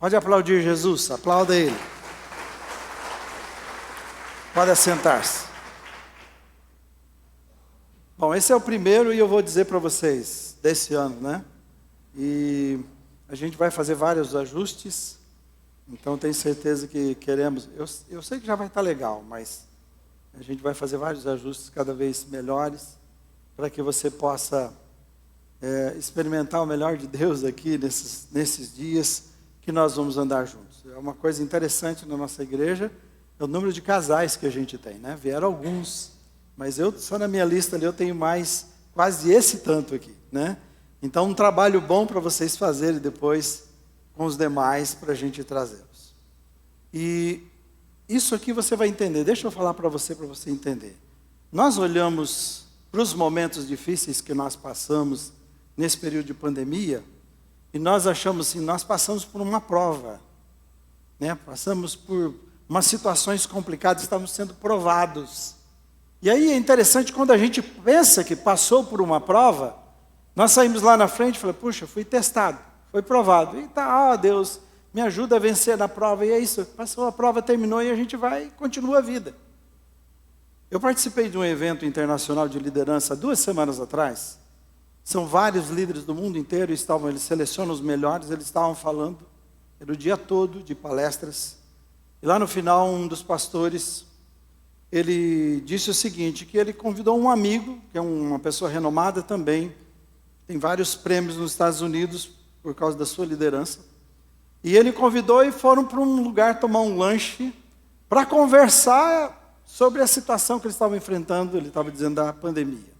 Pode aplaudir Jesus, aplauda Ele. Pode assentar-se. Bom, esse é o primeiro e eu vou dizer para vocês, desse ano, né? E a gente vai fazer vários ajustes, então tenho certeza que queremos... Eu sei que já vai estar legal, mas a gente vai fazer vários ajustes cada vez melhores, para que você possa experimentar o melhor de Deus aqui nesses dias que nós vamos andar juntos. É uma coisa interessante na nossa igreja, é o número de casais que a gente tem, né? Vieram alguns, mas só na minha lista ali eu tenho mais, quase esse tanto aqui, né? Então um trabalho bom para vocês fazerem depois com os demais, para a gente trazê-los. E isso aqui você vai entender, deixa eu falar para você entender. Nós olhamos para os momentos difíceis que nós passamos nesse período de pandemia, e nós achamos assim, nós passamos por uma prova, né? Passamos por umas situações complicadas, estamos sendo provados. E aí é interessante, quando a gente pensa que passou por uma prova, nós saímos lá na frente e falamos, puxa, fui testado, foi provado. E tá, Deus, me ajuda a vencer na prova. E é isso, passou a prova, terminou e a gente vai e continua a vida. Eu participei de um evento internacional de liderança 2 semanas atrás. São vários líderes do mundo inteiro, eles selecionam os melhores, eles estavam falando, era o dia todo de palestras. E lá no final, um dos pastores, ele disse o seguinte, que ele convidou um amigo, que é uma pessoa renomada também, tem vários prêmios nos Estados Unidos por causa da sua liderança. E ele convidou e foram para um lugar tomar um lanche para conversar sobre a situação que eles estavam enfrentando, ele estava dizendo, da pandemia.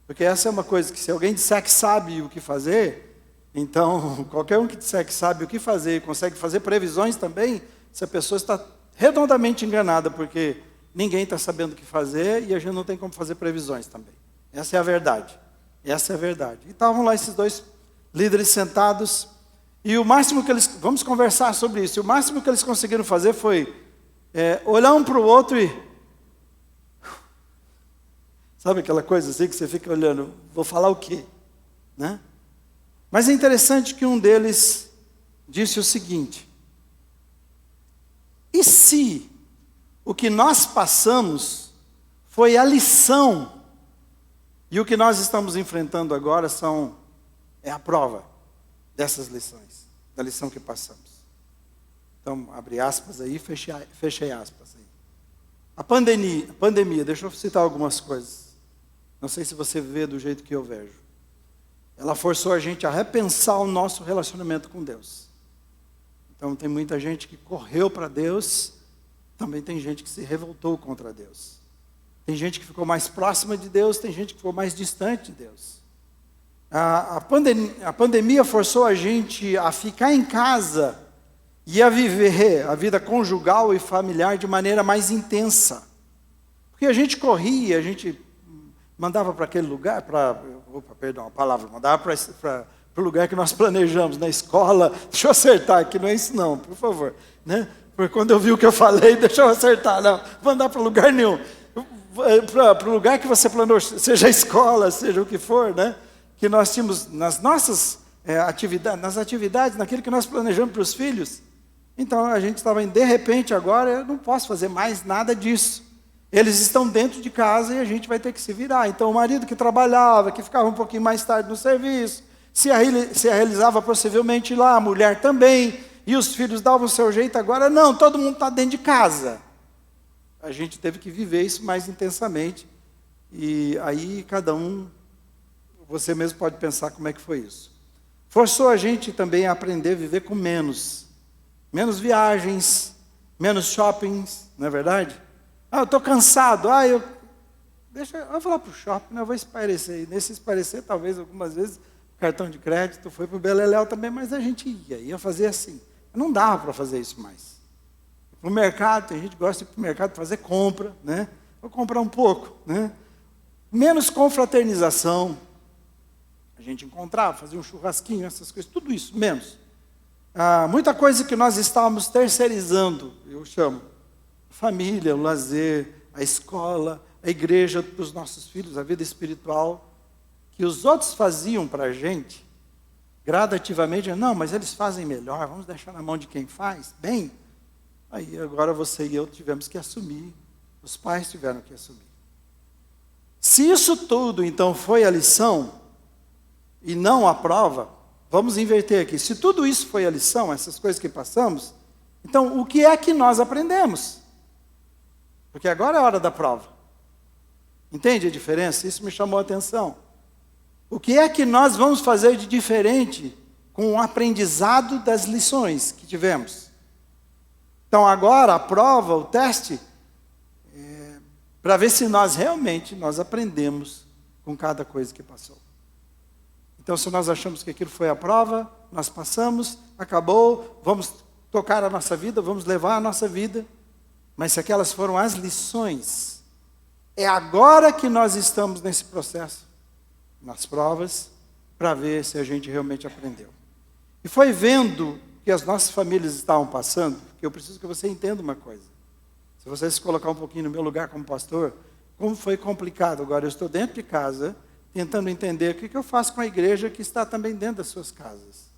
Porque essa é uma coisa que se alguém disser que sabe o que fazer, então qualquer um que disser que sabe o que fazer e consegue fazer previsões também, essa pessoa está redondamente enganada, porque ninguém está sabendo o que fazer e a gente não tem como fazer previsões também. Essa é a verdade. Essa é a verdade. E estavam lá esses 2 líderes sentados, e o máximo que eles... Vamos conversar sobre isso. E o máximo que eles conseguiram fazer foi olhar um para o outro e... Sabe aquela coisa assim que você fica olhando, vou falar o quê? Né? Mas é interessante que um deles disse o seguinte, e se o que nós passamos foi a lição, e o que nós estamos enfrentando agora é a prova dessas lições, da lição que passamos. Então, abre aspas aí, fechei aspas aí. A pandemia, deixa eu citar algumas coisas. Não sei se você vê do jeito que eu vejo. Ela forçou a gente a repensar o nosso relacionamento com Deus. Então tem muita gente que correu para Deus, também tem gente que se revoltou contra Deus. Tem gente que ficou mais próxima de Deus, tem gente que ficou mais distante de Deus. A pandemia forçou a gente a ficar em casa e a viver a vida conjugal e familiar de maneira mais intensa. Porque a gente corria, a gente mandava para aquele lugar, mandava para o lugar que nós planejamos, na escola. Deixa eu acertar aqui, não é isso não, por favor. Né? Porque quando eu vi o que eu falei, deixa eu acertar, não, mandar para lugar nenhum. Para o lugar que você planeou, seja a escola, seja o que for, né? Que nós tínhamos nas nossas atividades, naquilo que nós planejamos para os filhos. Então a gente estava de repente agora, eu não posso fazer mais nada disso. Eles estão dentro de casa e a gente vai ter que se virar. Então o marido que trabalhava, que ficava um pouquinho mais tarde no serviço, se realizava possivelmente lá, a mulher também, e os filhos davam o seu jeito. Agora não, todo mundo está dentro de casa. A gente teve que viver isso mais intensamente. E aí cada um, você mesmo pode pensar como é que foi isso. Forçou a gente também a aprender a viver com menos. Menos viagens, menos shoppings, não é verdade? Eu estou cansado, eu vou lá para o shopping, eu vou espairecer. Nesse espairecer, talvez algumas vezes, o cartão de crédito foi para o Beleléu também, mas a gente ia fazer assim. Não dava para fazer isso mais. Para o mercado, tem gente que gosta de ir para o mercado fazer compra, né? Vou comprar um pouco, né? Menos confraternização. A gente encontrava, fazia um churrasquinho, essas coisas, tudo isso, menos. Muita coisa que nós estávamos terceirizando, eu chamo. A família, o lazer, a escola, a igreja para os nossos filhos, a vida espiritual, que os outros faziam para a gente, gradativamente, não, mas eles fazem melhor, vamos deixar na mão de quem faz bem. Aí agora você e eu tivemos que assumir, os pais tiveram que assumir. Se isso tudo então foi a lição e não a prova, vamos inverter aqui. Se tudo isso foi a lição, essas coisas que passamos, então o que é que nós aprendemos? Porque agora é a hora da prova. Entende a diferença? Isso me chamou a atenção. O que é que nós vamos fazer de diferente com o aprendizado das lições que tivemos? Então agora a prova, o teste, para ver se nós realmente aprendemos com cada coisa que passou. Então se nós achamos que aquilo foi a prova, nós passamos, acabou, vamos tocar a nossa vida, vamos levar a nossa vida. Mas se aquelas foram as lições, é agora que nós estamos nesse processo, nas provas, para ver se a gente realmente aprendeu. E foi vendo que as nossas famílias estavam passando, que eu preciso que você entenda uma coisa. Se você se colocar um pouquinho no meu lugar como pastor, como foi complicado. Agora eu estou dentro de casa, tentando entender o que eu faço com a igreja que está também dentro das suas casas.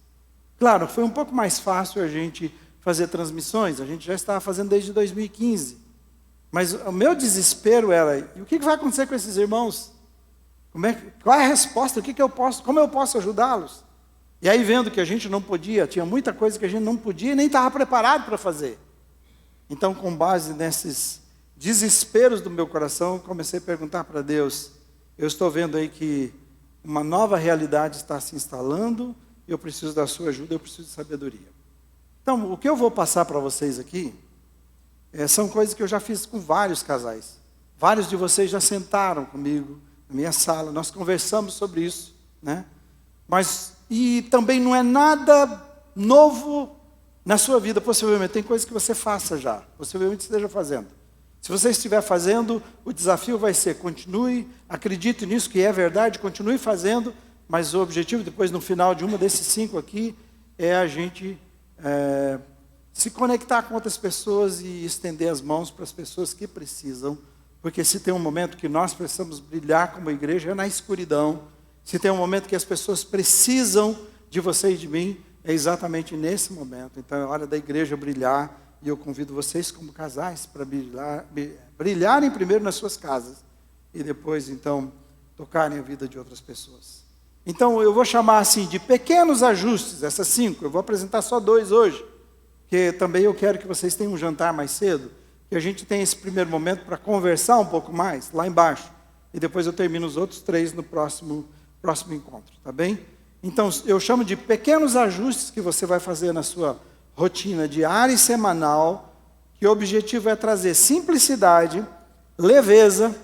Claro, foi um pouco mais fácil a gente fazer transmissões, a gente já estava fazendo desde 2015. Mas o meu desespero era, e o que vai acontecer com esses irmãos? Qual é a resposta? Como eu posso ajudá-los? E aí vendo que a gente não podia, tinha muita coisa que a gente não podia e nem estava preparado para fazer. Então, com base nesses desesperos do meu coração, comecei a perguntar para Deus, eu estou vendo aí que uma nova realidade está se instalando, eu preciso da sua ajuda, eu preciso de sabedoria. Então, o que eu vou passar para vocês aqui, são coisas que eu já fiz com vários casais. Vários de vocês já sentaram comigo na minha sala, nós conversamos sobre isso, né? E também não é nada novo na sua vida, possivelmente. Tem coisas que você faça já, possivelmente esteja fazendo. Se você estiver fazendo, o desafio vai ser, continue, acredite nisso que é verdade, continue fazendo, mas o objetivo depois, no final de uma desses 5 aqui, é a gente se conectar com outras pessoas e estender as mãos para as pessoas que precisam, porque se tem um momento que nós precisamos brilhar como igreja, é na escuridão. Se tem um momento que as pessoas precisam de você e de mim, é exatamente nesse momento. Então é hora da igreja brilhar, e eu convido vocês como casais para brilharem primeiro nas suas casas, e depois então tocarem a vida de outras pessoas. Então eu vou chamar assim de pequenos ajustes, essas 5, eu vou apresentar só 2 hoje, porque também eu quero que vocês tenham um jantar mais cedo, que a gente tenha esse primeiro momento para conversar um pouco mais, lá embaixo, e depois eu termino os outros 3 no próximo encontro, tá bem? Então, eu chamo de pequenos ajustes que você vai fazer na sua rotina diária e semanal, que o objetivo é trazer simplicidade, leveza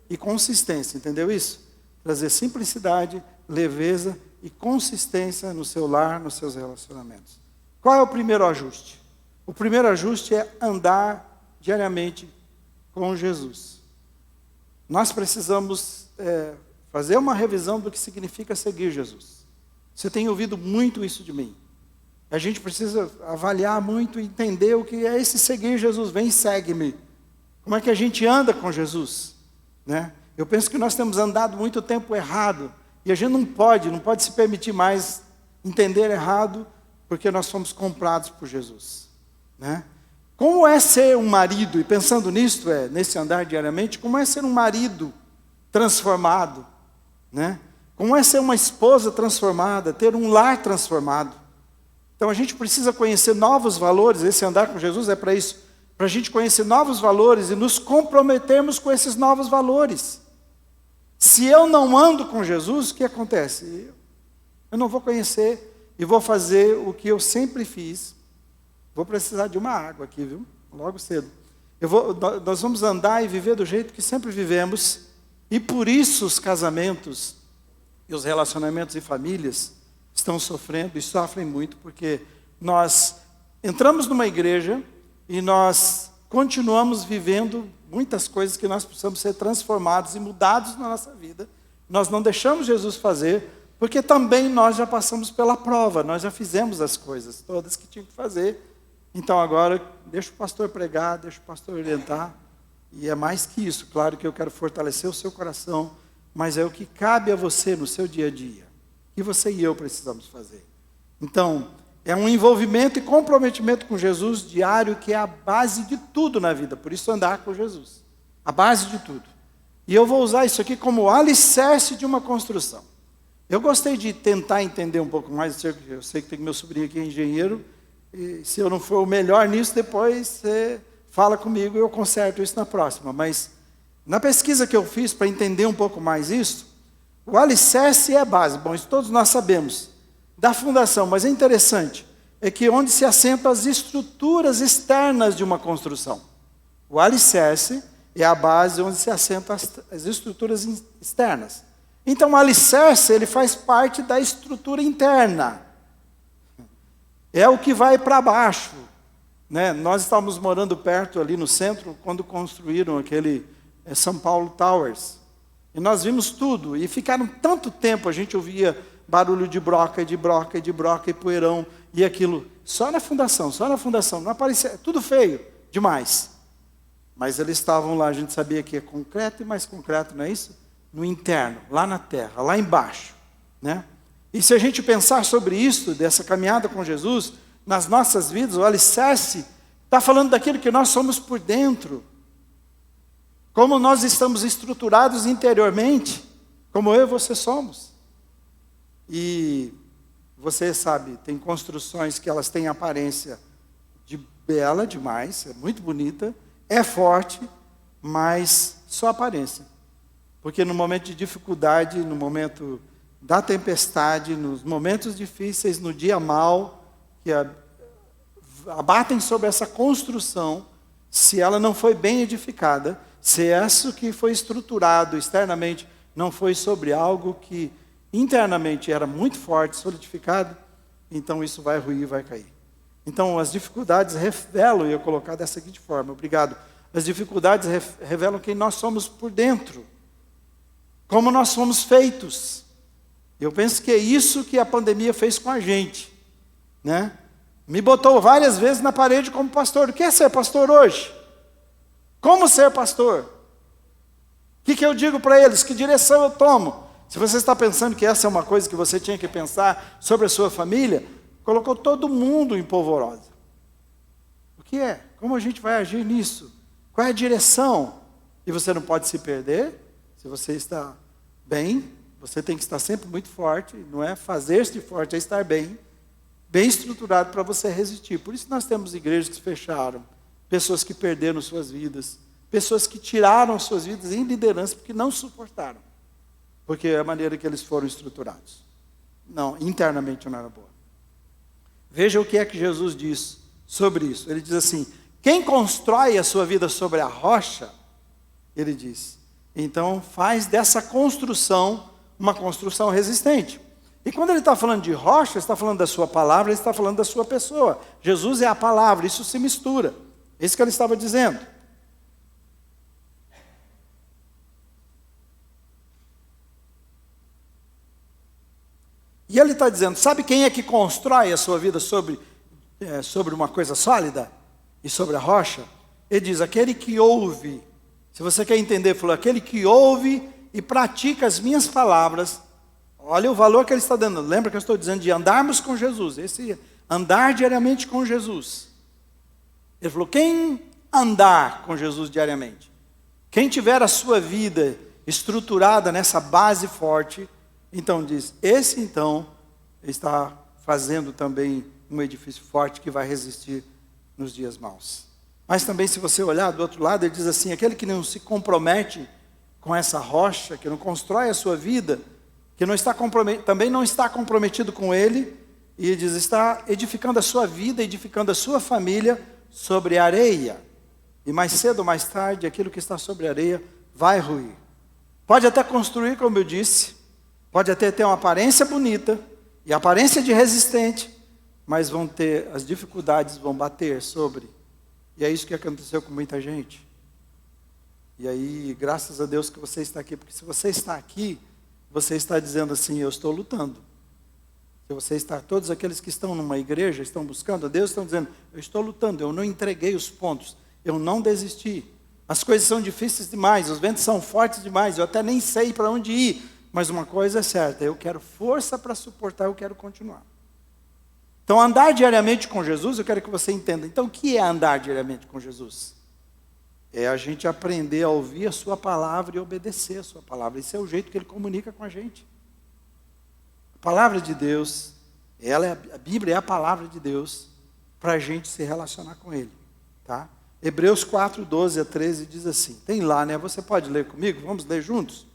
e consistência, entendeu isso? Trazer simplicidade, leveza e consistência no seu lar, nos seus relacionamentos. Qual é o primeiro ajuste? O primeiro ajuste é andar diariamente com Jesus. Nós precisamos fazer uma revisão do que significa seguir Jesus. Você tem ouvido muito isso de mim. A gente precisa avaliar muito, entender o que é esse seguir Jesus. Vem e segue-me. Como é que a gente anda com Jesus? Né? Eu penso que nós temos andado muito tempo errado. E a gente não pode se permitir mais entender errado, porque nós fomos comprados por Jesus. Né? Como é ser um marido, e pensando nisso, nesse andar diariamente, como é ser um marido transformado? Né? Como é ser uma esposa transformada, ter um lar transformado? Então a gente precisa conhecer novos valores, esse andar com Jesus é para isso, para a gente conhecer novos valores e nos comprometermos com esses novos valores. Se eu não ando com Jesus, o que acontece? Eu não vou conhecer e vou fazer o que eu sempre fiz. Vou precisar de uma água aqui, viu? Logo cedo. Nós vamos andar e viver do jeito que sempre vivemos, e por isso os casamentos e os relacionamentos e famílias estão sofrendo e sofrem muito, porque nós entramos numa igreja e nós continuamos vivendo muitas coisas que nós precisamos ser transformados e mudados na nossa vida. Nós não deixamos Jesus fazer, porque também nós já passamos pela prova, nós já fizemos as coisas todas que tinha que fazer. Então agora, deixa o pastor pregar, deixa o pastor orientar, e é mais que isso. Claro que eu quero fortalecer o seu coração, mas é o que cabe a você no seu dia a dia, que você e eu precisamos fazer. Então, é um envolvimento e comprometimento com Jesus diário que é a base de tudo na vida. Por isso, andar com Jesus. A base de tudo. E eu vou usar isso aqui como alicerce de uma construção. Eu gostei de tentar entender um pouco mais. Eu sei que tem meu sobrinho aqui, engenheiro. E se eu não for o melhor nisso, depois você fala comigo e eu conserto isso na próxima. Mas na pesquisa que eu fiz para entender um pouco mais isso, o alicerce é a base. Bom, isso todos nós sabemos da fundação, mas é interessante, é que onde se assentam as estruturas externas de uma construção. O alicerce é a base onde se assentam as estruturas externas. Então, o alicerce, ele faz parte da estrutura interna. É o que vai para baixo. Né? Nós estávamos morando perto ali no centro, quando construíram aquele São Paulo Towers. E nós vimos tudo, e ficaram tanto tempo, a gente ouvia barulho de broca, de broca, de broca, e poeirão, e aquilo, só na fundação, não aparecia, tudo feio, demais. Mas eles estavam lá, a gente sabia que é concreto e mais concreto, não é isso? No interno, lá na terra, lá embaixo. Né? E se a gente pensar sobre isso, dessa caminhada com Jesus, nas nossas vidas, o alicerce está falando daquilo que nós somos por dentro. Como nós estamos estruturados interiormente, como eu e você somos. E você sabe, tem construções que elas têm aparência de bela demais, é muito bonita, é forte, mas só aparência. Porque no momento de dificuldade, no momento da tempestade, nos momentos difíceis, no dia mau, que abatem sobre essa construção, se ela não foi bem edificada, se isso que foi estruturado externamente não foi sobre algo que internamente era muito forte, solidificado, então isso vai ruir, vai cair. Então as dificuldades revelam, e eu colocar dessa seguinte forma, obrigado. As dificuldades revelam quem nós somos por dentro, como nós somos feitos. Eu penso que é isso que a pandemia fez com a gente, né? Me botou várias vezes na parede como pastor. O que é ser pastor hoje? Como ser pastor? O que eu digo para eles? Que direção eu tomo? Se você está pensando que essa é uma coisa que você tinha que pensar sobre a sua família, colocou todo mundo em polvorosa. O que é? Como a gente vai agir nisso? Qual é a direção? E você não pode se perder. Se você está bem, você tem que estar sempre muito forte. Não é fazer-se forte, é estar bem estruturado para você resistir. Por isso nós temos igrejas que se fecharam, pessoas que perderam suas vidas, pessoas que tiraram suas vidas em liderança porque não suportaram. Porque é a maneira que eles foram estruturados. Não, internamente não era boa. Veja o que é que Jesus diz sobre isso. Ele diz assim, quem constrói a sua vida sobre a rocha, ele diz, então faz dessa construção uma construção resistente. E quando ele está falando de rocha, ele está falando da sua palavra, ele está falando da sua pessoa. Jesus é a palavra, isso se mistura. É isso que ele estava dizendo. E ele está dizendo, sabe quem é que constrói a sua vida sobre uma coisa sólida? E sobre a rocha? Ele diz, aquele que ouve. Se você quer entender, ele falou, aquele que ouve e pratica as minhas palavras. Olha o valor que ele está dando. Lembra que eu estou dizendo de andarmos com Jesus. Esse andar diariamente com Jesus. Ele falou, quem andar com Jesus diariamente? Quem tiver a sua vida estruturada nessa base forte, então diz, esse então está fazendo também um edifício forte que vai resistir nos dias maus. Mas também se você olhar do outro lado, ele diz assim, aquele que não se compromete com essa rocha, que não constrói a sua vida, que não está também não está comprometido com ele, e ele diz, está edificando a sua vida, edificando a sua família sobre areia. E mais cedo ou mais tarde, aquilo que está sobre areia vai ruir. Pode até construir, como eu disse, pode até ter uma aparência bonita, e aparência de resistente, mas as dificuldades vão bater sobre. E é isso que aconteceu com muita gente. E aí, graças a Deus que você está aqui, porque se você está aqui, você está dizendo assim, eu estou lutando. Se você está, todos aqueles que estão numa igreja, estão buscando a Deus, estão dizendo, eu estou lutando, eu não entreguei os pontos, eu não desisti. As coisas são difíceis demais, os ventos são fortes demais, eu até nem sei para onde ir. Mas uma coisa é certa, eu quero força para suportar, eu quero continuar. Então, andar diariamente com Jesus, eu quero que você entenda. Então, o que é andar diariamente com Jesus? É a gente aprender a ouvir a sua palavra e obedecer a sua palavra. Esse é o jeito que ele comunica com a gente. A palavra de Deus, a Bíblia é a palavra de Deus para a gente se relacionar com ele. Tá? Hebreus 4, 12 a 13 diz assim. Tem lá, né? Você pode ler comigo? Vamos ler juntos?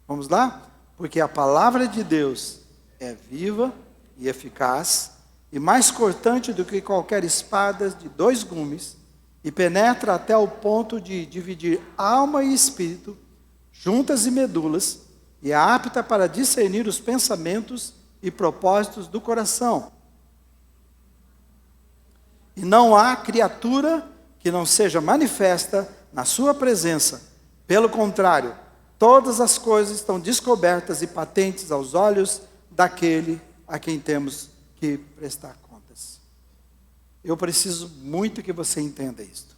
Vamos lá? Porque a palavra de Deus é viva e eficaz e mais cortante do que qualquer espada de 2 gumes e penetra até o ponto de dividir alma e espírito, juntas e medulas, e é apta para discernir os pensamentos e propósitos do coração. E não há criatura que não seja manifesta na sua presença. Pelo contrário, todas as coisas estão descobertas e patentes aos olhos daquele a quem temos que prestar contas. Eu preciso muito que você entenda isto.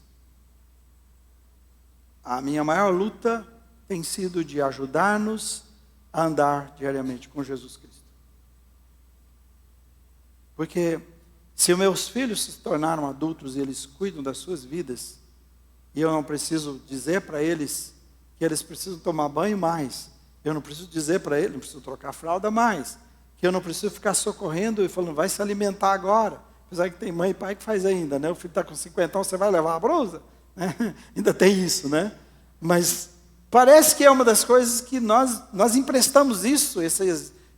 A minha maior luta tem sido de ajudar-nos a andar diariamente com Jesus Cristo. Porque se os meus filhos se tornaram adultos e eles cuidam das suas vidas, e eu não preciso dizer para eles que eles precisam tomar banho mais, eu não preciso dizer para eles, não preciso trocar fralda mais, que eu não preciso ficar socorrendo e falando, vai se alimentar agora. Apesar que tem mãe e pai que faz ainda, né? O filho está com 50 anos, você vai levar a blusa? Né? Ainda tem isso, né? Mas parece que é uma das coisas que nós emprestamos isso,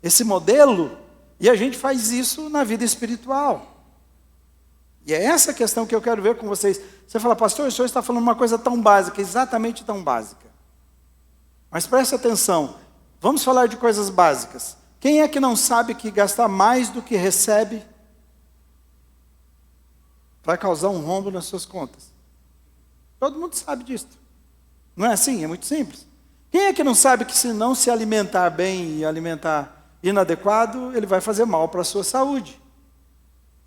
esse modelo, e a gente faz isso na vida espiritual. E é essa questão que eu quero ver com vocês. Você fala, pastor, o senhor está falando uma coisa tão básica, exatamente tão básica. Mas preste atenção, vamos falar de coisas básicas. Quem é que não sabe que gastar mais do que recebe vai causar um rombo nas suas contas? Todo mundo sabe disso. Não é assim? É muito simples. Quem é que não sabe que se não se alimentar bem e alimentar inadequado, ele vai fazer mal para a sua saúde?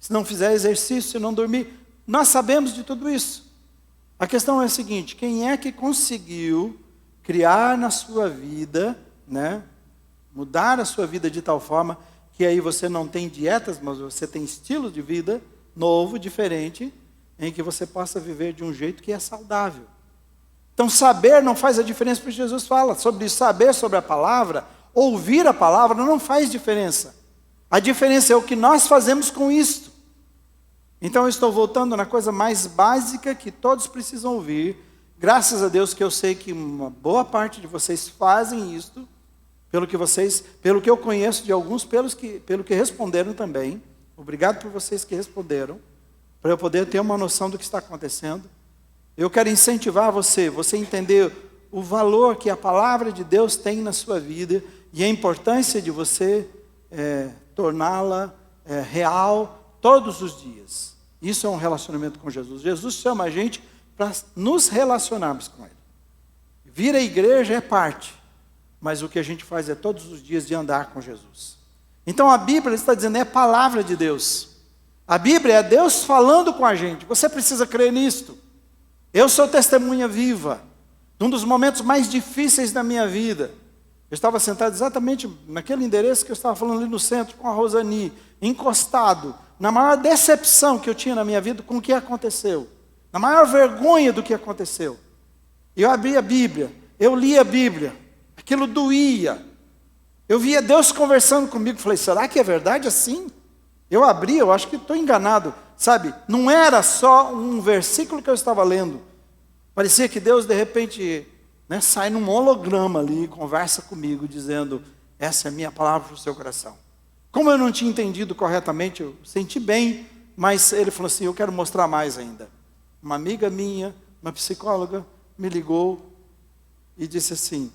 Se não fizer exercício, se não dormir. Nós sabemos de tudo isso. A questão é a seguinte, quem é que conseguiu criar na sua vida, né, mudar a sua vida de tal forma que aí você não tem dietas, mas você tem estilo de vida novo, diferente, em que você possa viver de um jeito que é saudável. Então saber não faz a diferença, porque Jesus fala sobre saber sobre a palavra, ouvir a palavra não faz diferença. A diferença é o que nós fazemos com isto. Então eu estou voltando na coisa mais básica que todos precisam ouvir. Graças a Deus que eu sei que uma boa parte de vocês fazem isto, pelo que eu conheço de alguns, pelo que responderam também. Obrigado por vocês que responderam, para eu poder ter uma noção do que está acontecendo. Eu quero incentivar você entender o valor que a palavra de Deus tem na sua vida e a importância de você torná-la real todos os dias. Isso é um relacionamento com Jesus. Jesus chama a gente para nos relacionarmos com Ele. Vir à igreja é parte, mas o que a gente faz é todos os dias de andar com Jesus. Então a Bíblia está dizendo, é a palavra de Deus. A Bíblia é Deus falando com a gente. Você precisa crer nisto. Eu sou testemunha viva de um dos momentos mais difíceis da minha vida. Eu estava sentado exatamente naquele endereço que eu estava falando ali no centro com a Rosani, encostado, na maior decepção que eu tinha na minha vida com o que aconteceu, na maior vergonha do que aconteceu. Eu abri a Bíblia, eu li a Bíblia, aquilo doía. Eu via Deus conversando comigo, falei, será que é verdade assim? Eu abri, eu acho que estou enganado, sabe? Não era só um versículo que eu estava lendo. Parecia que Deus, de repente, sai num holograma ali, conversa comigo, dizendo, essa é a minha palavra para o seu coração. Como eu não tinha entendido corretamente, eu senti bem, mas ele falou assim, eu quero mostrar mais ainda. Uma amiga minha, uma psicóloga, me ligou e disse assim,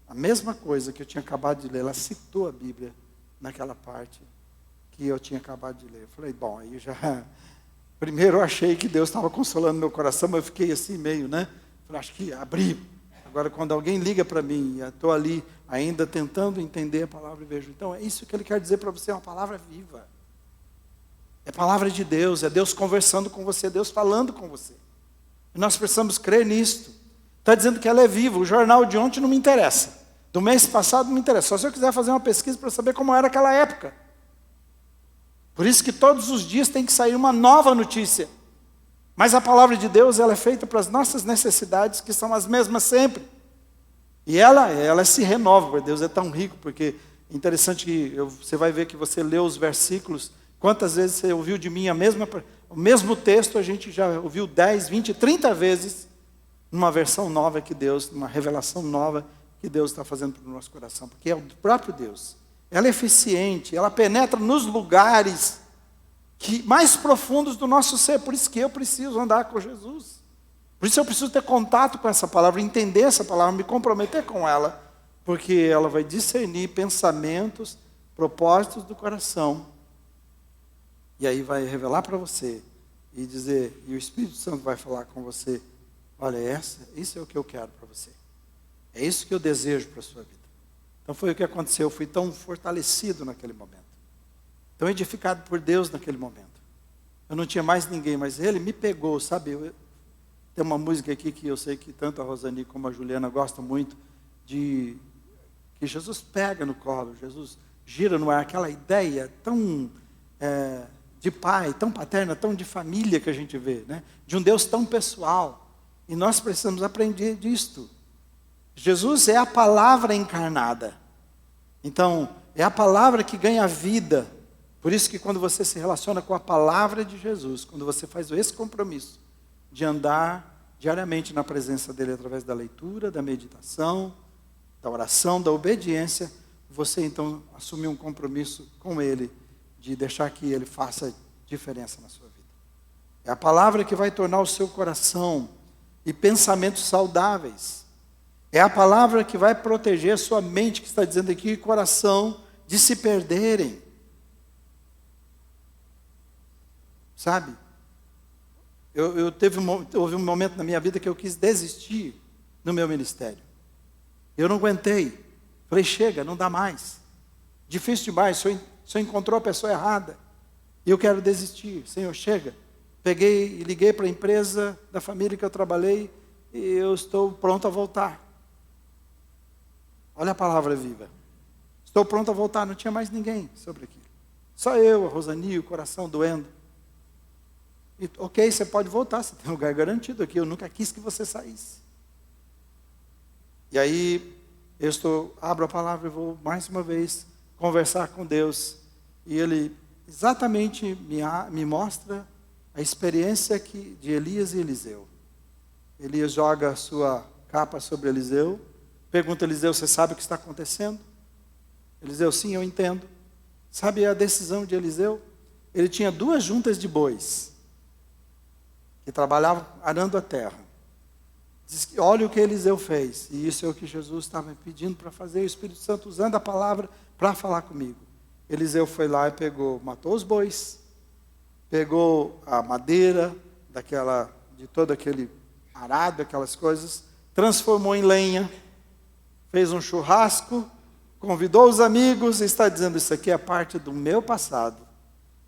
a mesma coisa que eu tinha acabado de ler, ela citou a Bíblia naquela parte que eu tinha acabado de ler. Eu falei, bom, aí já... Primeiro eu achei que Deus estava consolando meu coração, mas eu fiquei assim meio, Falei, acho que abri. Agora quando alguém liga para mim, eu estou ali ainda tentando entender a palavra e vejo. Então é isso que ele quer dizer para você, é uma palavra viva. É palavra de Deus, é Deus conversando com você, Deus falando com você. E nós precisamos crer nisto. Está dizendo que ela é viva. O jornal de ontem não me interessa. Do mês passado não me interessa. Só se eu quiser fazer uma pesquisa para saber como era aquela época. Por isso que todos os dias tem que sair uma nova notícia. Mas a palavra de Deus, ela é feita para as nossas necessidades, que são as mesmas sempre. E ela se renova, porque Deus é tão rico, porque é interessante que você vai ver que você lê os versículos, quantas vezes você ouviu de mim o mesmo texto, a gente já ouviu 10, 20, 30 vezes, numa versão nova que Deus, numa revelação nova que Deus está fazendo para o nosso coração, porque é o próprio Deus. Ela é eficiente, ela penetra nos lugares mais profundos do nosso ser, por isso que eu preciso andar com Jesus. Por isso eu preciso ter contato com essa palavra, entender essa palavra, me comprometer com ela, porque ela vai discernir pensamentos, propósitos do coração, e aí vai revelar para você, e dizer, e o Espírito Santo vai falar com você, olha, isso é o que eu quero para você. É isso que eu desejo para a sua vida. Então foi o que aconteceu, eu fui tão fortalecido naquele momento. Tão edificado por Deus naquele momento. Eu não tinha mais ninguém, mas Ele me pegou, sabe? Tem uma música aqui que eu sei que tanto a Rosani como a Juliana gostam muito, que Jesus pega no colo, Jesus gira no ar, aquela ideia tão de pai, tão paterna, tão de família que a gente vê, né? De um Deus tão pessoal. E nós precisamos aprender disto. Jesus é a palavra encarnada. Então, é a palavra que ganha vida. Por isso que quando você se relaciona com a palavra de Jesus, quando você faz esse compromisso de andar diariamente na presença dele através da leitura, da meditação, da oração, da obediência, você então assume um compromisso com ele de deixar que ele faça diferença na sua vida. É a palavra que vai tornar o seu coração e pensamentos saudáveis. É a palavra que vai proteger a sua mente, que está dizendo aqui, coração, de se perderem. Sabe? Houve um momento na minha vida que eu quis desistir no meu ministério. Eu não aguentei. Falei, chega, não dá mais. Difícil demais, o senhor encontrou a pessoa errada. E eu quero desistir. Senhor, chega. Peguei e liguei para a empresa da família que eu trabalhei e eu estou pronto a voltar. Olha a palavra viva. Estou pronto a voltar, não tinha mais ninguém sobre aquilo. Só eu, a Rosani, o coração doendo. E, ok, você pode voltar, você tem um lugar garantido aqui, eu nunca quis que você saísse. E aí, abro a palavra e vou mais uma vez conversar com Deus. E Ele exatamente me mostra a experiência de Elias e Eliseu. Elias joga a sua capa sobre Eliseu, pergunta a Eliseu, você sabe o que está acontecendo? Eliseu, sim, eu entendo. Sabe a decisão de Eliseu? Ele tinha 2 juntas de bois, que trabalhavam arando a terra. Diz que olha o que Eliseu fez, e isso é o que Jesus estava pedindo para fazer, o Espírito Santo usando a palavra para falar comigo. Eliseu foi lá e matou os bois, pegou a madeira de todo aquele arado, aquelas coisas, transformou em lenha, fez um churrasco, convidou os amigos e está dizendo, isso aqui é parte do meu passado.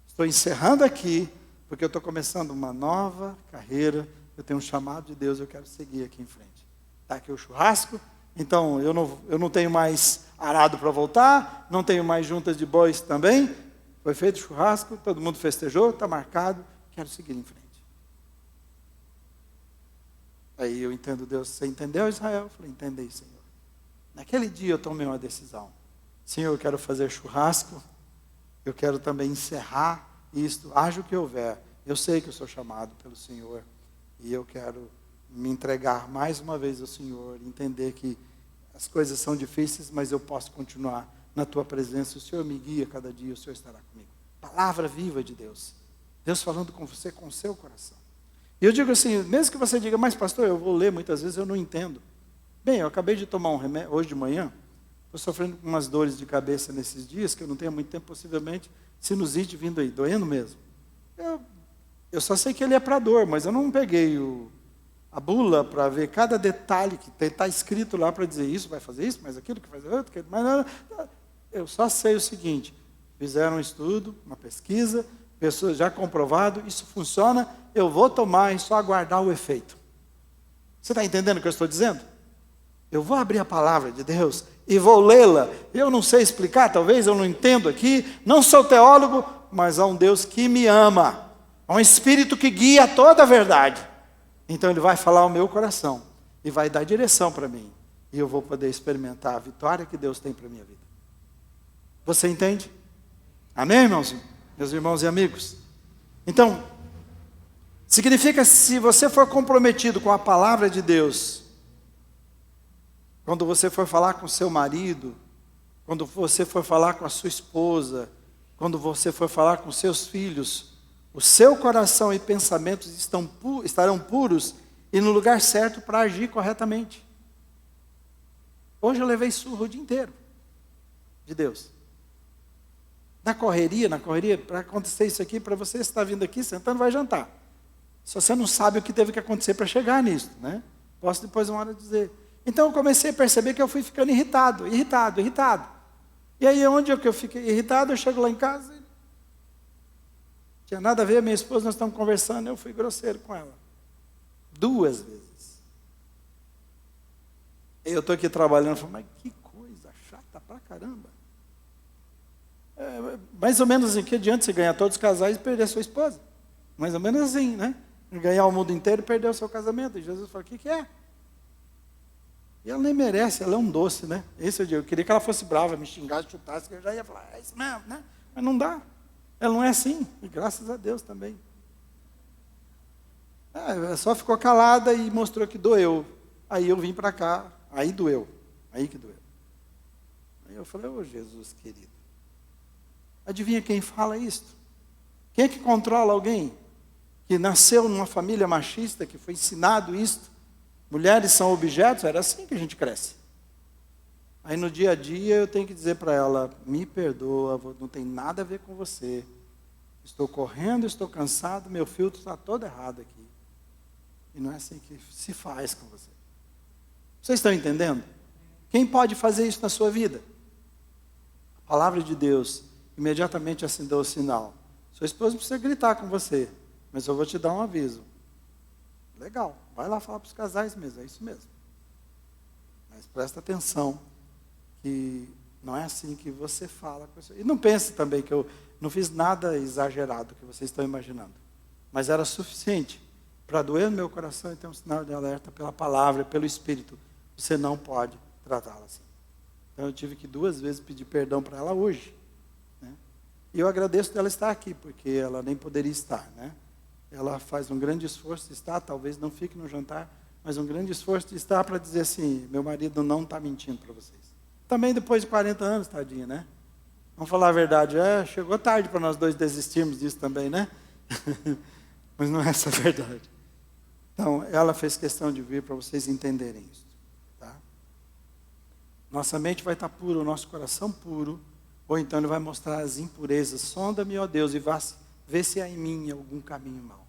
Estou encerrando aqui, porque eu estou começando uma nova carreira, eu tenho um chamado de Deus, eu quero seguir aqui em frente. Está aqui o churrasco, então eu não tenho mais arado para voltar, não tenho mais juntas de bois também, foi feito o churrasco, todo mundo festejou, está marcado, quero seguir em frente. Aí eu entendo Deus, você entendeu, Israel? Eu falei, entendi, Senhor. Naquele dia eu tomei uma decisão. Senhor, eu quero fazer churrasco, eu quero também encerrar isto, haja o que houver. Eu sei que eu sou chamado pelo Senhor e eu quero me entregar mais uma vez ao Senhor, entender que as coisas são difíceis, mas eu posso continuar na tua presença. O Senhor me guia cada dia, o Senhor estará comigo. Palavra viva de Deus. Deus falando com você, com o seu coração. E eu digo assim, mesmo que você diga, mas pastor, eu vou ler muitas vezes, eu não entendo. Bem, eu acabei de tomar um remédio, hoje de manhã, estou sofrendo com umas dores de cabeça nesses dias, que eu não tenho muito tempo, possivelmente, sinusite vindo aí, doendo mesmo. Eu só sei que ele é para dor, mas eu não peguei a bula para ver cada detalhe que está escrito lá para dizer isso, vai fazer isso, mas aquilo que faz outro, mas não. Eu só sei o seguinte, fizeram um estudo, uma pesquisa, pessoas já comprovado, isso funciona, eu vou tomar e só aguardar o efeito. Você está entendendo o que eu estou dizendo? Eu vou abrir a palavra de Deus e vou lê-la. Eu não sei explicar, talvez eu não entendo aqui, não sou teólogo, mas há um Deus que me ama. Há um Espírito que guia toda a verdade. Então Ele vai falar ao meu coração e vai dar direção para mim. E eu vou poder experimentar a vitória que Deus tem para a minha vida. Você entende? Amém, irmãos? Meus irmãos e amigos. Então, significa que se você for comprometido com a palavra de Deus, quando você for falar com seu marido, quando você for falar com a sua esposa, quando você for falar com seus filhos, o seu coração e pensamentos estarão puros e no lugar certo para agir corretamente. Hoje eu levei surra o dia inteiro de Deus. Na correria, para acontecer isso aqui, para você estar vindo aqui, sentando, vai jantar. Se você não sabe o que teve que acontecer para chegar nisso, né? Posso depois uma hora dizer. Então eu comecei a perceber que eu fui ficando irritado. E aí onde eu fiquei irritado, eu chego lá em casa, não tinha nada a ver, minha esposa, nós estamos conversando, eu fui grosseiro com ela. 2 vezes. Eu estou aqui trabalhando, falo, mas que coisa chata pra caramba. Mais ou menos assim, que adianta você ganhar todos os casais e perder a sua esposa? Mais ou menos assim, né? Ganhar o mundo inteiro e perder o seu casamento. E Jesus falou, o que é? E ela nem merece, ela é um doce, né? Esse é o dia. Eu queria que ela fosse brava, me xingasse, chutasse, que eu já ia falar, é isso mesmo, né? Mas não dá. Ela não é assim, e graças a Deus também. Ela só ficou calada e mostrou que doeu. Aí eu vim para cá, aí doeu. Aí que doeu. Aí eu falei, ô Jesus querido. Adivinha quem fala isto? Quem é que controla alguém que nasceu numa família machista, que foi ensinado isto? Mulheres são objetos, era assim que a gente cresce. Aí no dia a dia eu tenho que dizer para ela, me perdoa, não tem nada a ver com você. Estou correndo, estou cansado, meu filtro está todo errado aqui. E não é assim que se faz com você. Vocês estão entendendo? Quem pode fazer isso na sua vida? A palavra de Deus imediatamente acendeu o sinal. Sua esposa precisa gritar com você, mas eu vou te dar um aviso. Legal, vai lá falar para os casais mesmo, é isso mesmo. Mas presta atenção, que não é assim que você fala com você. E não pense também que eu não fiz nada exagerado que vocês estão imaginando. Mas era suficiente para doer no meu coração e ter um sinal de alerta pela palavra, pelo Espírito. Você não pode tratá-la assim. Então eu tive que 2 vezes pedir perdão para ela hoje. Né? E eu agradeço dela estar aqui, porque ela nem poderia estar, né? Ela faz um grande esforço de estar, talvez não fique no jantar, mas um grande esforço de estar para dizer assim, meu marido não está mentindo para vocês. Também depois de 40 anos, tadinha, né? Vamos falar a verdade, chegou tarde para nós 2 desistirmos disso também, né? Mas não é essa a verdade. Então, ela fez questão de vir para vocês entenderem isso. Tá? Nossa mente vai estar pura, o nosso coração puro, ou então Ele vai mostrar as impurezas. Sonda-me, ó Deus, e vê se há em mim algum caminho mau.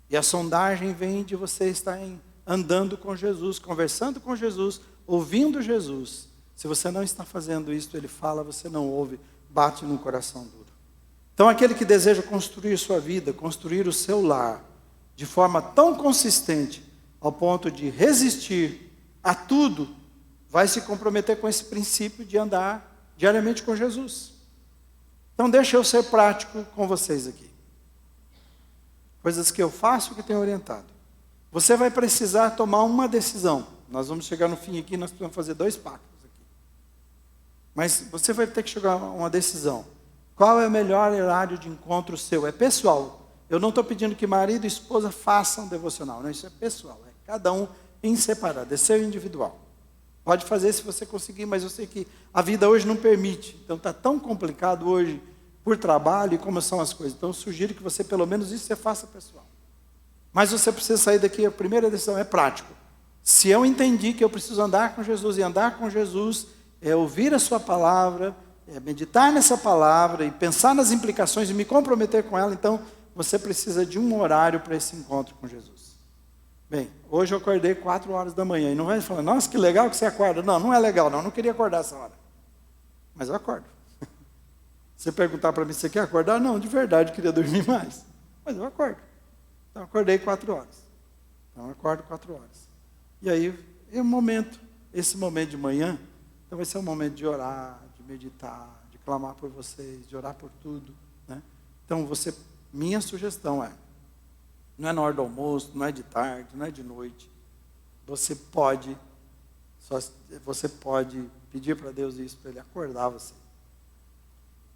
E a sondagem vem de você estar andando com Jesus, conversando com Jesus, ouvindo Jesus. Se você não está fazendo isso, Ele fala, você não ouve, bate no coração duro. Então aquele que deseja construir sua vida, construir o seu lar, de forma tão consistente, ao ponto de resistir a tudo, vai se comprometer com esse princípio de andar diariamente com Jesus. Então deixa eu ser prático com vocês aqui. Coisas que eu faço que tenho orientado. Você vai precisar tomar uma decisão. Nós vamos chegar no fim aqui, nós precisamos fazer 2 pactos aqui. Mas você vai ter que chegar a uma decisão. Qual é o melhor horário de encontro seu? É pessoal. Eu não estou pedindo que marido e esposa façam devocional. Não, isso é pessoal. É cada um em separado. É seu individual. Pode fazer se você conseguir, mas eu sei que a vida hoje não permite. Então está tão complicado hoje por trabalho e como são as coisas. Então eu sugiro que você, pelo menos isso, você faça pessoal. Mas você precisa sair daqui, a primeira decisão é prático. Se eu entendi que eu preciso andar com Jesus, e andar com Jesus é ouvir a sua palavra, é meditar nessa palavra e pensar nas implicações e me comprometer com ela, então você precisa de um horário para esse encontro com Jesus. Bem, hoje eu acordei 4 horas da manhã, e não vai falar, nossa, que legal que você acorda. Não, não é legal, não queria acordar essa hora. Mas eu acordo. Você perguntar para mim, você quer acordar? Não, de verdade, eu queria dormir mais. Mas eu acordo. Então eu acordei 4 horas. Então eu acordo 4 horas. E aí, é um momento, esse momento de manhã, então vai ser um momento de orar, de meditar, de clamar por vocês, de orar por tudo. né? Então, minha sugestão não é na hora do almoço, não é de tarde, não é de noite. Você pode pedir para Deus isso, para Ele acordar você.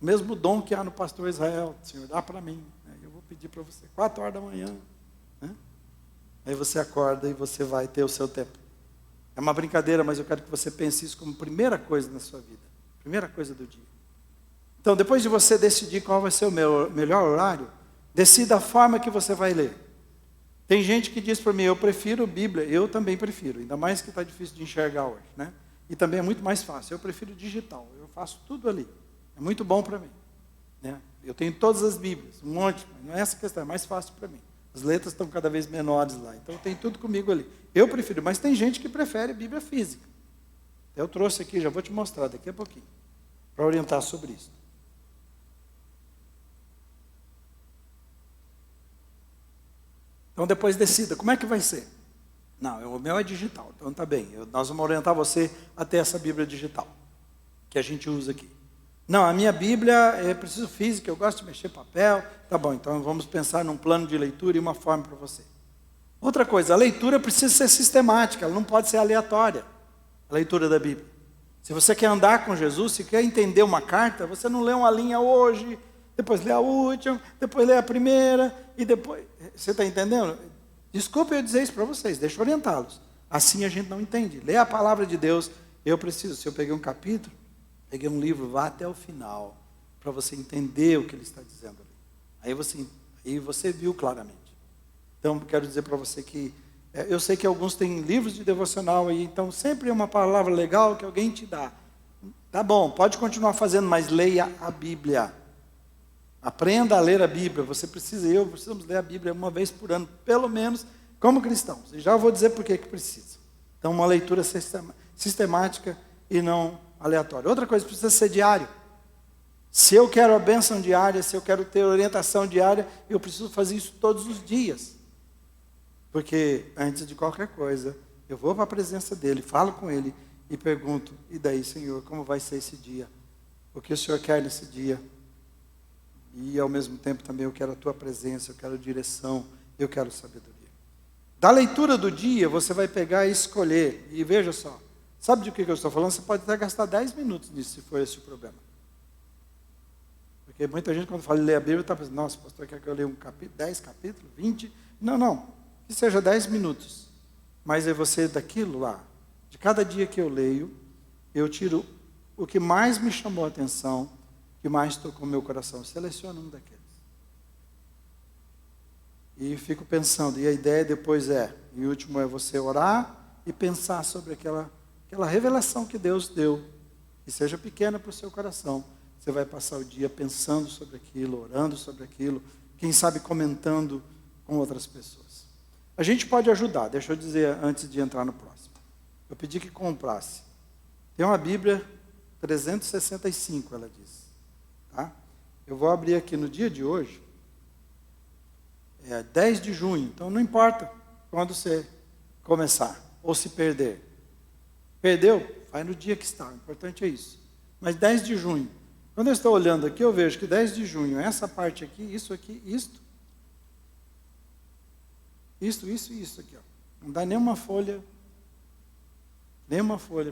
O mesmo dom que há no pastor Israel, Senhor, dá para mim, né? Eu vou pedir para você, 4 horas da manhã, né? Aí você acorda e você vai ter o seu tempo. É uma brincadeira, mas eu quero que você pense isso como primeira coisa na sua vida, primeira coisa do dia. Então, depois de você decidir qual vai ser o melhor horário, decida a forma que você vai ler. Tem gente que diz para mim, eu prefiro Bíblia. Eu também prefiro, ainda mais que está difícil de enxergar hoje, né? E também é muito mais fácil. Eu prefiro digital, eu faço tudo ali. É muito bom para mim, né? Eu tenho todas as Bíblias, um monte, mas não é essa questão, é mais fácil para mim. As letras estão cada vez menores lá, então tem tudo comigo ali. Eu prefiro, mas tem gente que prefere Bíblia física. Eu trouxe aqui, já vou te mostrar daqui a pouquinho, para orientar sobre isso. Então depois decida, como é que vai ser? Não, o meu é digital, então tá bem. Nós vamos orientar você a ter essa Bíblia digital, que a gente usa aqui. Não, a minha Bíblia é preciso física, eu gosto de mexer papel. Tá bom, então vamos pensar num plano de leitura e uma forma para você. Outra coisa, a leitura precisa ser sistemática, ela não pode ser aleatória, a leitura da Bíblia. Se você quer andar com Jesus, se quer entender uma carta, você não lê uma linha hoje, depois lê a última, depois lê a primeira, e depois... Você está entendendo? Desculpa eu dizer isso para vocês, deixa eu orientá-los. Assim a gente não entende. Lê a palavra de Deus. Eu preciso, se eu peguei um capítulo, peguei um livro, vá até o final, para você entender o que ele está dizendo ali. Aí você viu claramente. Então, quero dizer para você que, eu sei que alguns têm livros de devocional aí, então sempre é uma palavra legal que alguém te dá. Tá bom, pode continuar fazendo, mas leia a Bíblia. Aprenda a ler a Bíblia. Você precisa, precisamos ler a Bíblia uma vez por ano, pelo menos, como cristãos. E já vou dizer por que precisa. Então, uma leitura sistemática e não aleatória. Outra coisa, precisa ser diário. Se eu quero a bênção diária, se eu quero ter orientação diária, eu preciso fazer isso todos os dias. Porque, antes de qualquer coisa, eu vou para a presença dele, falo com ele e pergunto, e daí, Senhor, como vai ser esse dia? O que o Senhor quer nesse dia? E, ao mesmo tempo, também eu quero a tua presença, eu quero direção, eu quero sabedoria. Da leitura do dia, você vai pegar e escolher. E veja só, sabe de que eu estou falando? Você pode até gastar 10 minutos nisso, se for esse o problema. Porque muita gente, quando fala em ler a Bíblia, está pensando, nossa, pastor, quer que eu leia um capítulo, 10 capítulos, 20? Não, que seja 10 minutos. Mas é você daquilo lá, de cada dia que eu leio, eu tiro o que mais me chamou a atenção, o que mais tocou meu coração, seleciono um daqueles. E fico pensando, e a ideia depois e o último é você orar e pensar sobre aquela revelação que Deus deu, que seja pequena para o seu coração. Você vai passar o dia pensando sobre aquilo, orando sobre aquilo, quem sabe comentando com outras pessoas. A gente pode ajudar, deixa eu dizer antes de entrar no próximo. Eu pedi que comprasse. Tem uma Bíblia 365, ela diz. Tá? Eu vou abrir aqui no dia de hoje, 10 de junho, então não importa quando você começar, ou se perder. Perdeu? Vai no dia que está, o importante é isso. Mas 10 de junho, quando eu estou olhando aqui, eu vejo que 10 de junho, essa parte aqui, isso aqui, isto aqui, ó. Não dá nenhuma folha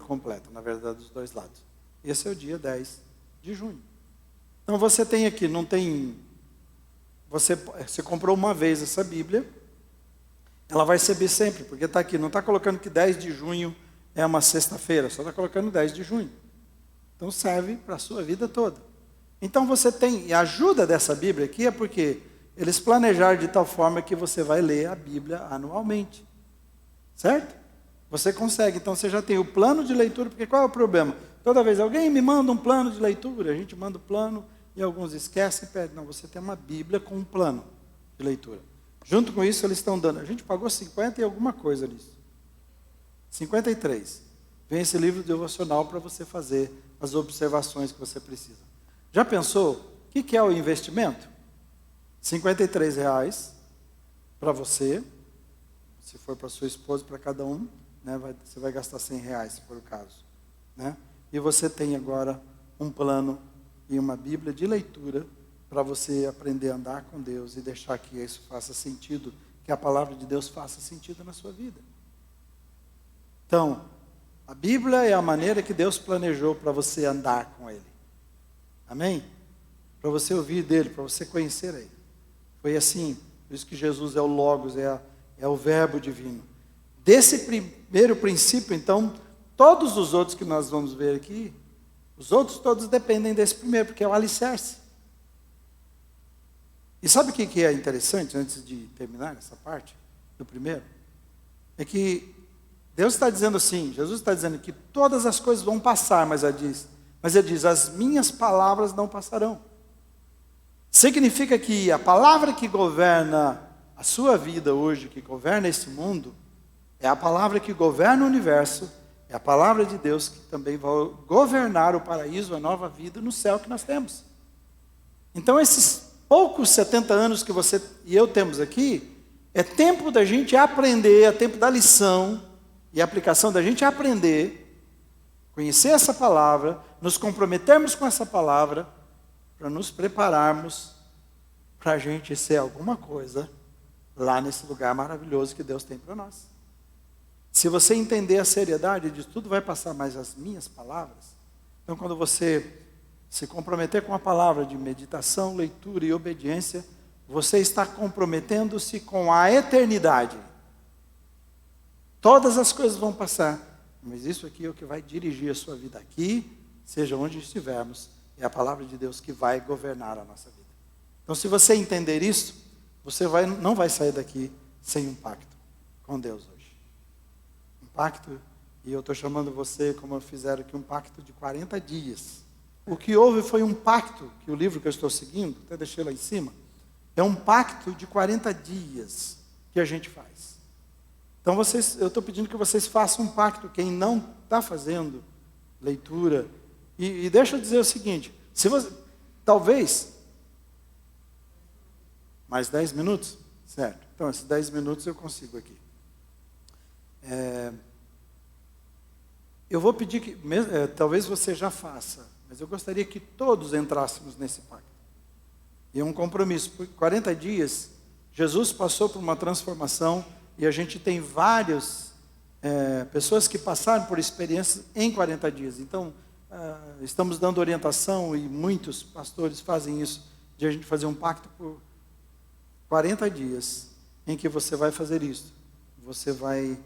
completa, na verdade, dos dois lados. Esse é o dia 10 de junho. Então você tem aqui, você comprou uma vez essa Bíblia, ela vai receber sempre, porque está aqui, não está colocando que 10 de junho é uma sexta-feira, só está colocando 10 de junho. Então serve para a sua vida toda. Então você tem, e a ajuda dessa Bíblia aqui é porque eles planejaram de tal forma que você vai ler a Bíblia anualmente. Certo? Você consegue, então você já tem o plano de leitura, porque qual é o problema? Toda vez alguém me manda um plano de leitura, a gente manda o plano e alguns esquecem e pedem. Não, você tem uma Bíblia com um plano de leitura. Junto com isso eles estão dando, a gente pagou 50 e alguma coisa nisso. 53. Vem esse livro devocional para você fazer as observações que você precisa. Já pensou o que é o investimento? R$53 para você, se for para sua esposa, para cada um, né, você vai gastar R$100, se for o caso. Né? E você tem agora um plano e uma Bíblia de leitura para você aprender a andar com Deus e deixar que isso faça sentido, que a palavra de Deus faça sentido na sua vida. Então, a Bíblia é a maneira que Deus planejou para você andar com Ele. Amém? Para você ouvir dEle, para você conhecer Ele. Foi assim, por isso que Jesus é o Logos, é o Verbo divino. Desse primeiro princípio, então, todos os outros que nós vamos ver aqui, os outros todos dependem desse primeiro, porque é o alicerce. E sabe o que é interessante, antes de terminar essa parte do primeiro? É que Deus está dizendo assim, Jesus está dizendo que todas as coisas vão passar, mas ele diz, as minhas palavras não passarão. Significa que a palavra que governa a sua vida hoje, que governa esse mundo, é a palavra que governa o universo, é a palavra de Deus que também vai governar o paraíso, a nova vida no céu que nós temos. Então esses poucos 70 anos que você e eu temos aqui, é tempo da gente aprender, é tempo da lição e a aplicação da gente aprender, conhecer essa palavra, nos comprometermos com essa palavra, para nos prepararmos para a gente ser alguma coisa lá nesse lugar maravilhoso que Deus tem para nós. Se você entender a seriedade disso, tudo vai passar, mais as minhas palavras. Então, quando você se comprometer com a palavra de meditação, leitura e obediência, você está comprometendo-se com a eternidade. Todas as coisas vão passar, mas isso aqui é o que vai dirigir a sua vida aqui, seja onde estivermos, é a palavra de Deus que vai governar a nossa vida. Então, se você entender isso, você não vai sair daqui sem um pacto com Deus hoje. Um pacto, e eu estou chamando você, como fizeram aqui, um pacto de 40 dias. O que houve foi um pacto, que o livro que eu estou seguindo, até deixei lá em cima, é um pacto de 40 dias que a gente faz. Então, eu estou pedindo que vocês façam um pacto, quem não está fazendo leitura. E deixa eu dizer o seguinte, se você, talvez, mais 10 minutos? Certo. Então, esses 10 minutos eu consigo aqui. Eu vou pedir que, talvez você já faça, mas eu gostaria que todos entrássemos nesse pacto. E é um compromisso. Por 40 dias, Jesus passou por uma transformação e a gente tem várias pessoas que passaram por experiências em 40 dias. Então, estamos dando orientação e muitos pastores fazem isso, de a gente fazer um pacto por 40 dias, em que você vai fazer isso. Você vai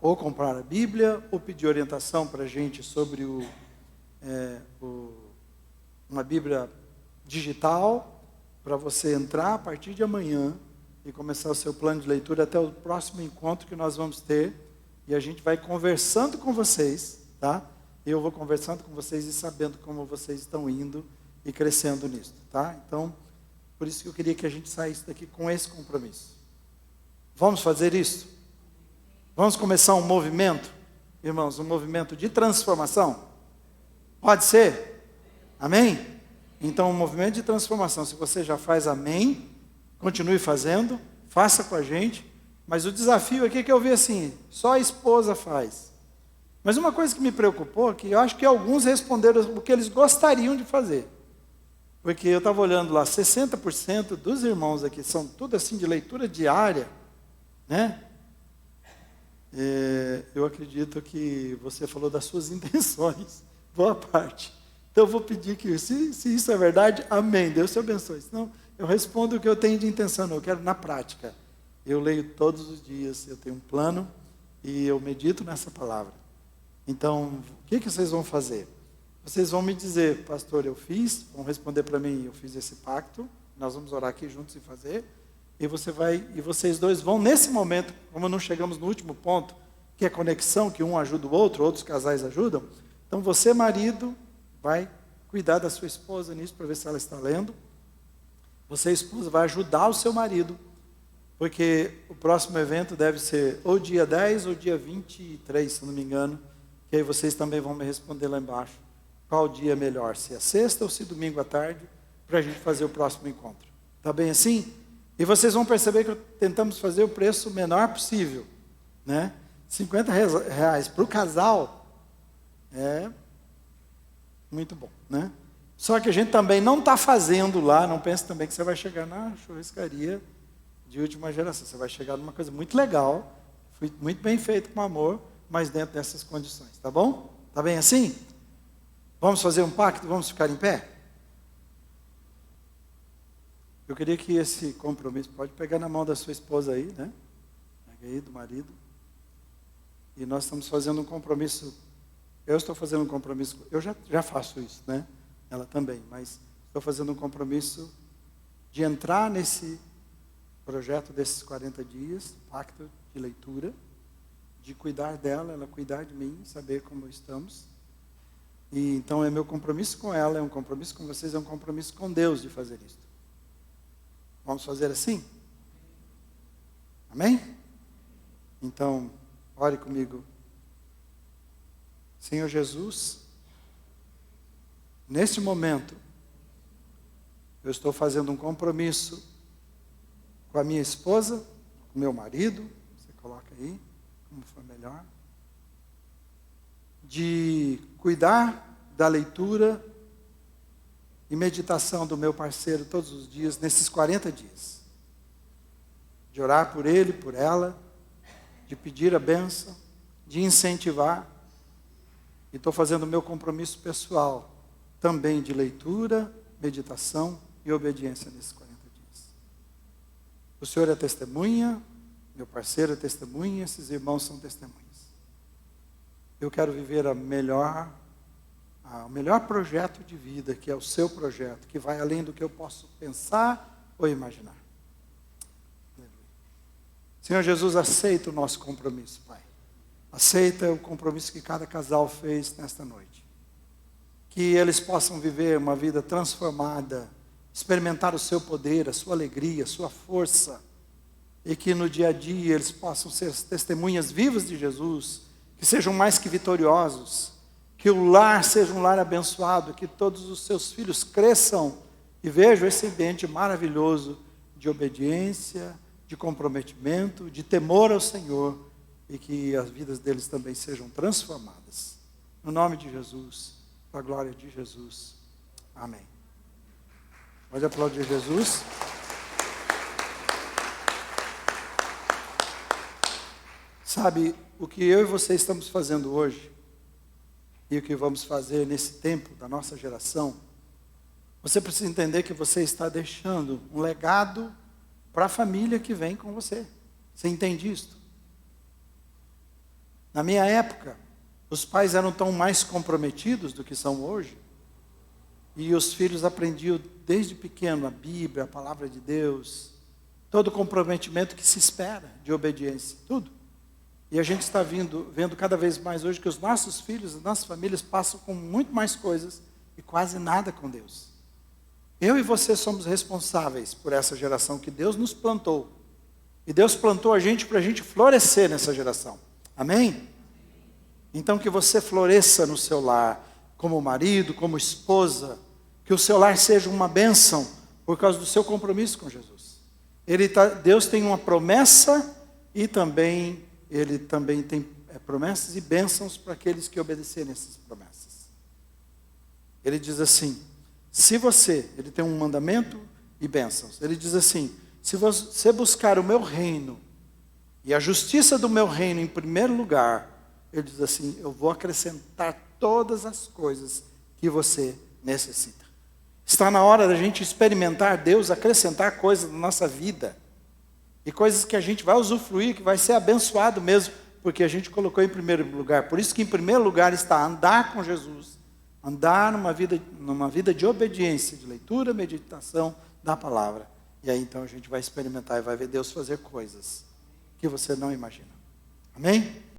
ou comprar a Bíblia, ou pedir orientação para a gente sobre uma Bíblia digital, para você entrar a partir de amanhã e começar o seu plano de leitura até o próximo encontro que nós vamos ter, e a gente vai conversando com vocês, tá? Eu vou conversando com vocês e sabendo como vocês estão indo e crescendo nisso, tá? Então, por isso que eu queria que a gente saísse daqui com esse compromisso. Vamos fazer isso? Vamos começar um movimento, irmãos, um movimento de transformação? Pode ser? Amém? Então, um movimento de transformação. Se você já faz amém, continue fazendo, faça com a gente. Mas o desafio aqui é que eu vi assim, só a esposa faz. Mas uma coisa que me preocupou, que eu acho que alguns responderam o que eles gostariam de fazer. Porque eu estava olhando lá, 60% dos irmãos aqui são tudo assim de leitura diária, né? Eu acredito que você falou das suas intenções, boa parte. Então eu vou pedir que, se isso é verdade, amém, Deus te abençoe. Senão eu respondo o que eu tenho de intenção, eu quero na prática. Eu leio todos os dias, eu tenho um plano e eu medito nessa palavra. Então, o que vocês vão fazer? Vocês vão me dizer, pastor, vão responder para mim, eu fiz esse pacto, nós vamos orar aqui juntos e fazer, e vocês dois vão, nesse momento, como não chegamos no último ponto, que é conexão, que um ajuda o outro, outros casais ajudam, então você, marido, vai cuidar da sua esposa nisso, para ver se ela está lendo, você, esposa, vai ajudar o seu marido, porque o próximo evento deve ser ou dia 10 ou dia 23, se não me engano, que aí vocês também vão me responder lá embaixo. Qual dia é melhor, se é sexta ou se domingo à tarde, para a gente fazer o próximo encontro. Está bem assim? E vocês vão perceber que tentamos fazer o preço menor possível, né? R$50 para o casal é muito bom, né? Só que a gente também não está fazendo lá, não pense também que você vai chegar na churrascaria de última geração. Você vai chegar numa coisa muito legal, muito bem feito com amor, mas dentro dessas condições, tá bom? Tá bem assim? Vamos fazer um pacto? Vamos ficar em pé? Eu queria que esse compromisso, pode pegar na mão da sua esposa aí, né? Pega aí, do marido. E nós estamos fazendo um compromisso, eu estou fazendo um compromisso, eu já faço isso, né? Ela também, mas estou fazendo um compromisso de entrar nesse projeto desses 40 dias, pacto de leitura, de cuidar dela, ela cuidar de mim, saber como estamos. E então é meu compromisso com ela, é um compromisso com vocês, é um compromisso com Deus de fazer isso. Vamos fazer assim? Amém? Então, ore comigo. Senhor Jesus, neste momento, eu estou fazendo um compromisso com a minha esposa, com o meu marido, você coloca aí, como for melhor, de cuidar da leitura e meditação do meu parceiro todos os dias, nesses 40 dias. De orar por ele, por ela, de pedir a bênção, de incentivar. E estou fazendo o meu compromisso pessoal, também de leitura, meditação e obediência nesses 40 dias. O Senhor é testemunha, meu parceiro é testemunha, esses irmãos são testemunhas. Eu quero viver o melhor projeto de vida, que é o seu projeto, que vai além do que eu posso pensar ou imaginar. Senhor Jesus, aceita o nosso compromisso, Pai. Aceita o compromisso que cada casal fez nesta noite. Que eles possam viver uma vida transformada, experimentar o seu poder, a sua alegria, a sua força. E que no dia a dia eles possam ser testemunhas vivas de Jesus, que sejam mais que vitoriosos, que o lar seja um lar abençoado, que todos os seus filhos cresçam e vejam esse ambiente maravilhoso de obediência, de comprometimento, de temor ao Senhor, e que as vidas deles também sejam transformadas. No nome de Jesus, para a glória de Jesus. Amém. Pode aplaudir Jesus. Sabe, o que eu e você estamos fazendo hoje, e o que vamos fazer nesse tempo da nossa geração, você precisa entender que você está deixando um legado para a família que vem com você. Você entende isso? Na minha época, os pais eram tão mais comprometidos do que são hoje, e os filhos aprendiam desde pequeno a Bíblia, a palavra de Deus, todo o comprometimento que se espera de obediência, tudo. E a gente está vendo cada vez mais hoje que os nossos filhos, as nossas famílias passam com muito mais coisas e quase nada com Deus. Eu e você somos responsáveis por essa geração que Deus nos plantou. E Deus plantou a gente para a gente florescer nessa geração. Amém? Então que você floresça no seu lar, como marido, como esposa, que o seu lar seja uma bênção por causa do seu compromisso com Jesus. Deus tem uma promessa e também Ele também tem promessas e bênçãos para aqueles que obedecerem essas promessas. Ele diz assim, ele tem um mandamento e bênçãos. Ele diz assim, se você buscar o meu reino e a justiça do meu reino em primeiro lugar, ele diz assim, eu vou acrescentar todas as coisas que você necessita. Está na hora da gente experimentar Deus, acrescentar coisas na nossa vida. E coisas que a gente vai usufruir, que vai ser abençoado mesmo, porque a gente colocou em primeiro lugar. Por isso que em primeiro lugar está andar com Jesus, andar numa vida de obediência, de leitura, meditação da palavra. E aí então a gente vai experimentar e vai ver Deus fazer coisas que você não imagina. Amém?